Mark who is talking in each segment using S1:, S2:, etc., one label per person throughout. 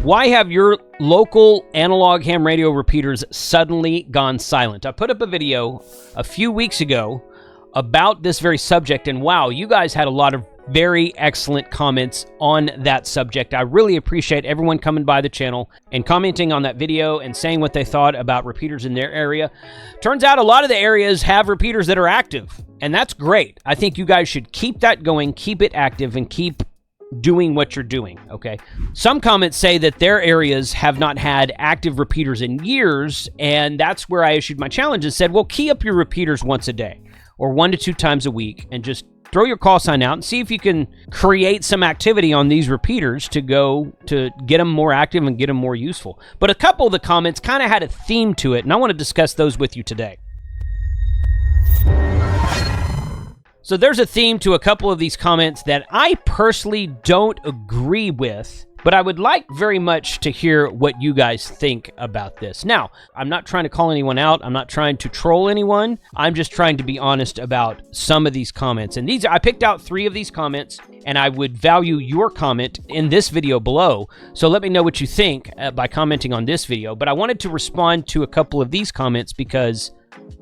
S1: Why have your local analog ham radio repeaters suddenly gone silent? I put up a video a few weeks ago about this very subject, and wow, you guys had a lot of very excellent comments on that subject. I really appreciate everyone coming by the channel and commenting on that video and saying what they thought about repeaters in their area. Turns out a lot of the areas have repeaters that are active, and that's great. I think you guys should keep that going, keep it active, and keep doing what you're doing, okay? Some comments say that their areas have not had active repeaters in years, and that's where I issued my challenge and said, well, key up your repeaters once a day or 1 to 2 times a week and just throw your call sign out and see if you can create some activity on these repeaters to get them more active and get them more useful. But a couple of the comments kind of had a theme to it, and I want to discuss those with you today. So there's a theme to a couple of these comments that I personally don't agree with, but I would like very much to hear what you guys think about this. Now, I'm not trying to call anyone out. I'm not trying to troll anyone. I'm just trying to be honest about some of these comments. And I picked out 3 of these comments, and I would value your comment in this video below. So let me know what you think by commenting on this video. But I wanted to respond to a couple of these comments because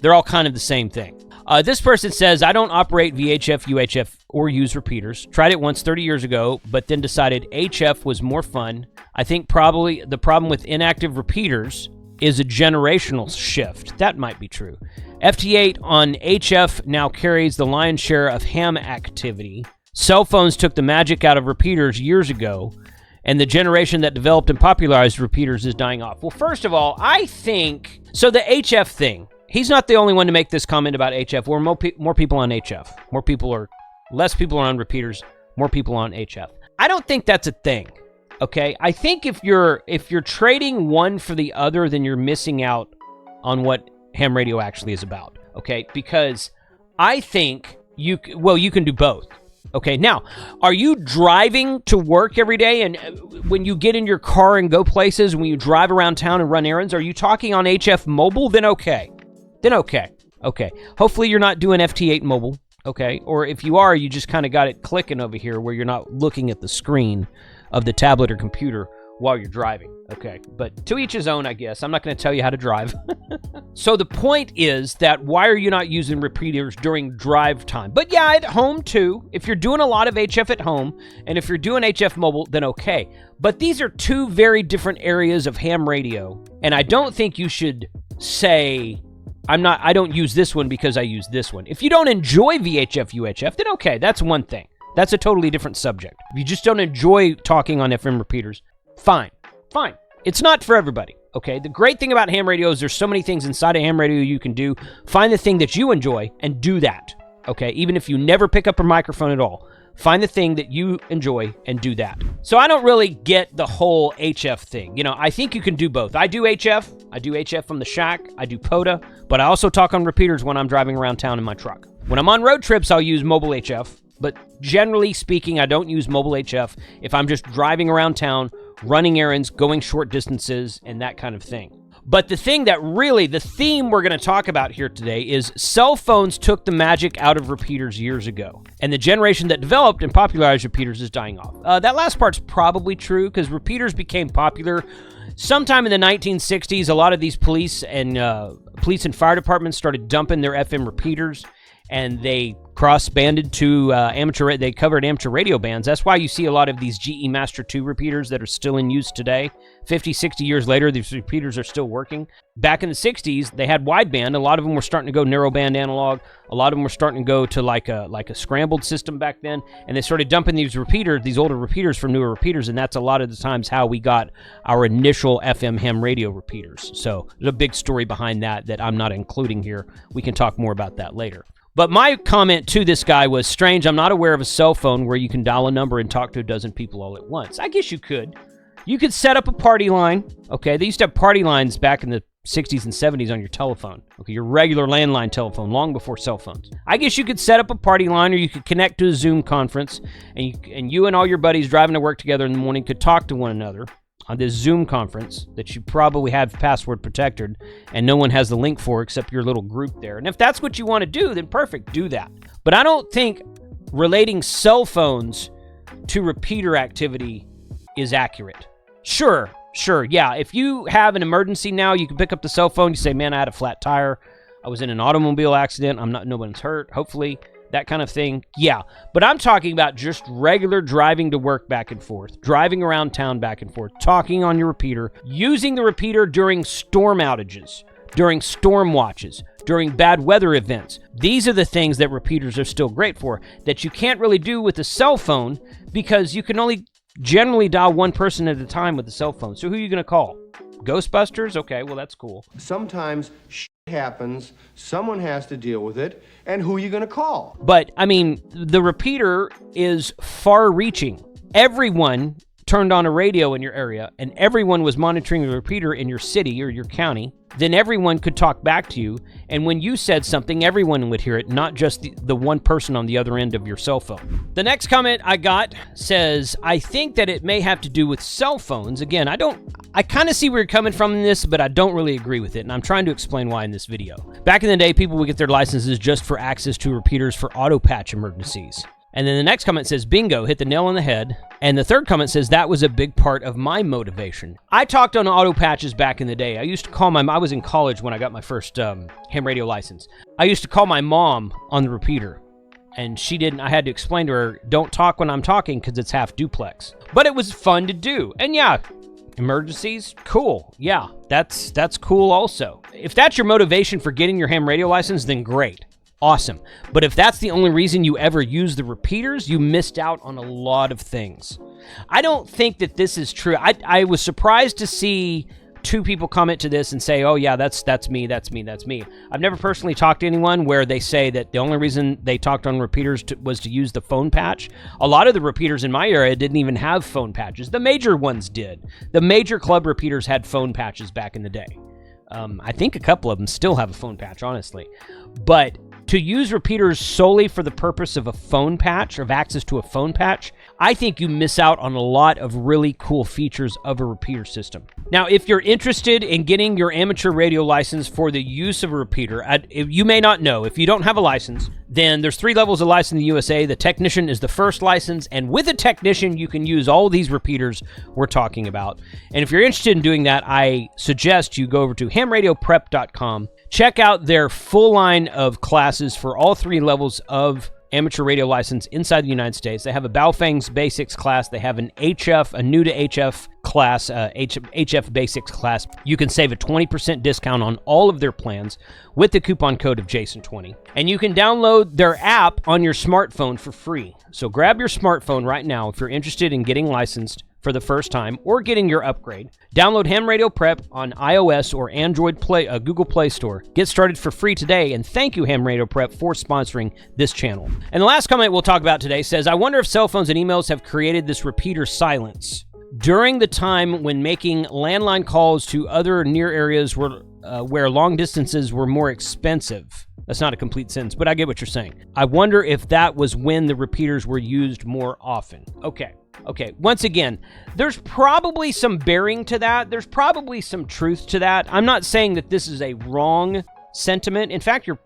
S1: they're all kind of the same thing. This person says, I don't operate VHF, UHF, or use repeaters. Tried it once 30 years ago, but then decided HF was more fun. I think probably the problem with inactive repeaters is a generational shift. That might be true. FT8 on HF now carries the lion's share of ham activity. Cell phones took the magic out of repeaters years ago, and the generation that developed and popularized repeaters is dying off. Well, first of all, I think, so the HF thing, he's not the only one to make this comment about HF. Or more people on HF. Less people are on repeaters, more people on HF. I don't think that's a thing, okay? I think if you're trading one for the other, then you're missing out on what ham radio actually is about, okay? Because I think you can do both. Okay, now, are you driving to work every day, and when you get in your car and go places, when you drive around town and run errands, are you talking on HF mobile? Then okay. Okay. Hopefully you're not doing FT8 mobile, okay? Or if you are, you just kind of got it clicking over here where you're not looking at the screen of the tablet or computer while you're driving, okay? But to each his own, I guess. I'm not going to tell you how to drive. So the point is that why are you not using repeaters during drive time? But yeah, at home too. If you're doing a lot of HF at home, and if you're doing HF mobile, then okay. But these are 2 very different areas of ham radio, and I don't think you should say, I don't use this one because I use this one. If you don't enjoy VHF, UHF, then okay, that's one thing. That's a totally different subject. If you just don't enjoy talking on FM repeaters, fine. It's not for everybody, okay? The great thing about ham radio is there's so many things inside of ham radio you can do. Find the thing that you enjoy and do that, okay? Even if you never pick up a microphone at all, find the thing that you enjoy and do that. So I don't really get the whole HF thing. You know, I think you can do both. I do HF from the shack. I do POTA, but I also talk on repeaters when I'm driving around town in my truck. When I'm on road trips, I'll use mobile HF, but generally speaking, I don't use mobile HF if I'm just driving around town, running errands, going short distances, and that kind of thing. But the theme we're going to talk about here today is cell phones took the magic out of repeaters years ago, and the generation that developed and popularized repeaters is dying off. That last part's probably true because repeaters became popular sometime in the 1960s. A lot of these police and fire departments started dumping their FM repeaters, and they cross-banded to they covered amateur radio bands. That's why you see a lot of these GE Master 2 repeaters that are still in use today. 50, 60 years later, these repeaters are still working. Back in the 60s, they had wideband. A lot of them were starting to go narrowband analog. A lot of them were starting to go to like a scrambled system back then, and they started dumping these older repeaters from newer repeaters, and that's a lot of the times how we got our initial FM ham radio repeaters. So there's a big story behind that I'm not including here. We can talk more about that later. But my comment to this guy was, strange, I'm not aware of a cell phone where you can dial a number and talk to a dozen people all at once. I guess you could. You could set up a party line, okay? They used to have party lines back in the 60s and 70s on your telephone, okay? Your regular landline telephone, long before cell phones. I guess you could set up a party line, or you could connect to a Zoom conference, and you and all your buddies driving to work together in the morning could talk to one another on this Zoom conference that you probably have password protected and no one has the link for except your little group there. And if that's what you want to do, then perfect, do that. But I don't think relating cell phones to repeater activity is accurate. Sure. Yeah, if you have an emergency now, you can pick up the cell phone. You say, man, I had a flat tire. I was in an automobile accident. No one's hurt, hopefully. That kind of thing. Yeah, but I'm talking about just regular driving to work back and forth, driving around town back and forth, talking on your repeater, using the repeater during storm outages, during storm watches, during bad weather events. These are the things that repeaters are still great for that you can't really do with a cell phone because you can only generally dial one person at a time with the cell phone. So who are you going to call? Ghostbusters? Okay, well, that's cool.
S2: Sometimes shit happens, someone has to deal with it, and who are you going to call?
S1: But, I mean, the repeater is far-reaching. Everyone turned on a radio in your area, and everyone was monitoring the repeater in your city or your county, then everyone could talk back to you, and when you said something, everyone would hear it, not just the one person on the other end of your cell phone. The next comment I got says, I think that it may have to do with cell phones. Again, I kind of see where you're coming from in this, but I don't really agree with it, and I'm trying to explain why in this video. Back in the day, people would get their licenses just for access to repeaters for auto patch emergencies. And then the next comment says, bingo, hit the nail on the head. And the third comment says, that was a big part of my motivation. I talked on auto patches back in the day. I used to call I was in college when I got my first ham radio license. I used to call my mom on the repeater. And she didn't, I had to explain to her, don't talk when I'm talking because it's half duplex. But it was fun to do. And yeah, emergencies, cool. Yeah, that's cool also. If that's your motivation for getting your ham radio license, then great. Awesome. But if that's the only reason you ever use the repeaters, you missed out on a lot of things. I don't think that this is true. I was surprised to see two people comment to this and say, oh yeah, that's me. I've never personally talked to anyone where they say that the only reason they talked on repeaters was to use the phone patch. A lot of the repeaters in my area didn't even have phone patches. The major ones did. The major club repeaters had phone patches back in the day. I think a couple of them still have a phone patch, honestly. But to use repeaters solely for the purpose of a phone patch, of access to a phone patch, I think you miss out on a lot of really cool features of a repeater system. Now, if you're interested in getting your amateur radio license for the use of a repeater, you may not know. If you don't have a license, then there's 3 levels of license in the USA. The technician is the first license, and with a technician, you can use all of these repeaters we're talking about. And if you're interested in doing that, I suggest you go over to hamradioprep.com. Check out their full line of classes for all 3 levels of amateur radio license inside the United States. They have a Baofeng's Basics class. They have an HF, a new to HF class, HF Basics class. You can save a 20% discount on all of their plans with the coupon code of Jason20. And you can download their app on your smartphone for free. So grab your smartphone right now if you're interested in getting licensed for the first time or getting your upgrade. Download Ham Radio Prep on iOS or Android Google Play Store. Get started for free today, and thank you, Ham Radio Prep, for sponsoring this channel. And the last comment we'll talk about today says, I wonder if cell phones and emails have created this repeater silence. During the time when making landline calls to other near areas where long distances were more expensive. That's not a complete sentence, but I get what you're saying. I wonder if that was when the repeaters were used more often. Okay, once again, there's probably some bearing to that. There's probably some truth to that. I'm not saying that this is a wrong sentiment. In fact, you're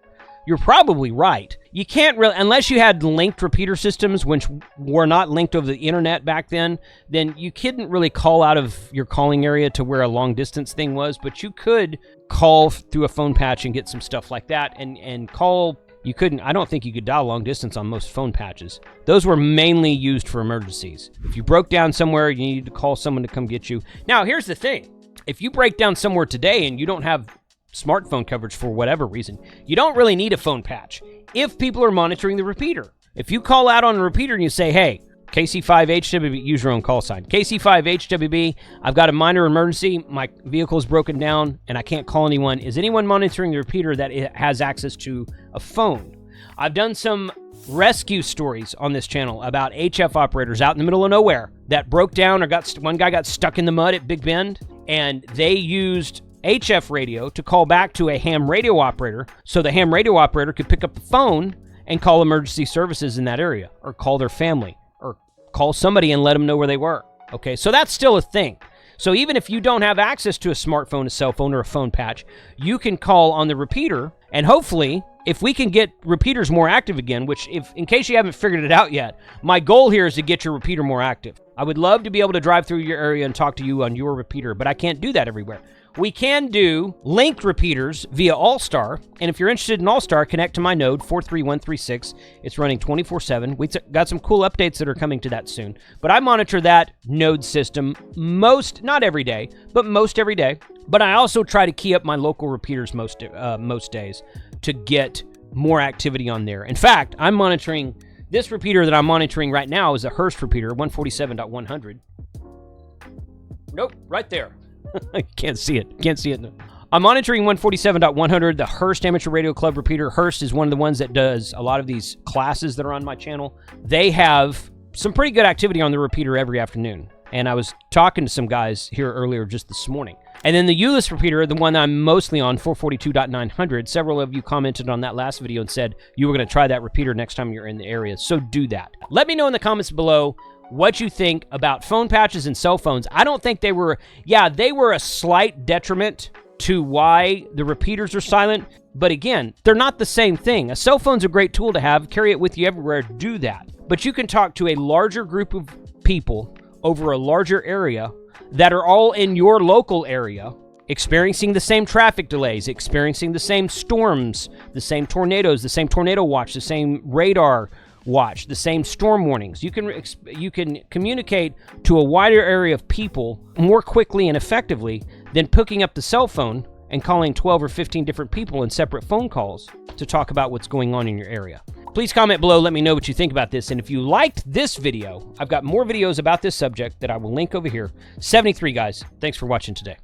S1: probably right. You can't really, unless you had linked repeater systems, which were not linked over the internet back then you couldn't really call out of your calling area to where a long distance thing was, but you could call through a phone patch and get some stuff like that and call. You couldn't, I don't think you could dial long distance on most phone patches. Those were mainly used for emergencies. If you broke down somewhere, you needed to call someone to come get you. Now, here's the thing. If you break down somewhere today and you don't have smartphone coverage for whatever reason, you don't really need a phone patch if people are monitoring the repeater. If you call out on a repeater and you say, hey, KC5HWB, use your own call sign. KC5HWB, I've got a minor emergency. My vehicle is broken down and I can't call anyone. Is anyone monitoring the repeater that has access to a phone? I've done some rescue stories on this channel about HF operators out in the middle of nowhere that broke down or one guy got stuck in the mud at Big Bend, and they used HF radio to call back to a ham radio operator so the ham radio operator could pick up the phone and call emergency services in that area, or call their family, or call somebody and let them know where they were. Okay, so that's still a thing. So even if you don't have access to a smartphone, a cell phone, or a phone patch, you can call on the repeater, and hopefully, if we can get repeaters more active again, which in case you haven't figured it out yet, my goal here is to get your repeater more active. I would love to be able to drive through your area and talk to you on your repeater, but I can't do that everywhere. We can do linked repeaters via All-Star, and if you're interested in All-Star, connect to my node, 43136. It's running 24/7. We got some cool updates that are coming to that soon, but I monitor that node system not every day, but most every day. But I also try to key up my local repeaters most days to get more activity on there. In fact, I'm monitoring, this repeater that I'm monitoring right now is a Hearst repeater, 147.100. Nope, right there. I can't see it. I'm monitoring 147.100, the Hearst Amateur Radio Club repeater. Hearst is one of the ones that does a lot of these classes that are on my channel. They have some pretty good activity on the repeater every afternoon. And I was talking to some guys here earlier just this morning. And then the Ulyss repeater, the one I'm mostly on, 442.900, several of you commented on that last video and said you were going to try that repeater next time you're in the area. So do that. Let me know in the comments below what you think about phone patches and cell phones. I don't think they were a slight detriment to why the repeaters are silent. But again, they're not the same thing. A cell phone's a great tool to have. Carry it with you everywhere. Do that. But you can talk to a larger group of people over a larger area that are all in your local area, experiencing the same traffic delays, experiencing the same storms, the same tornadoes, the same tornado watch, the same radar watch, the same storm warnings. You can communicate to a wider area of people more quickly and effectively than picking up the cell phone and calling 12 or 15 different people in separate phone calls to talk about what's going on in your area. Please comment below, let me know what you think about this, and if you liked this video, I've got more videos about this subject that I will link over here. 73 guys, thanks for watching today.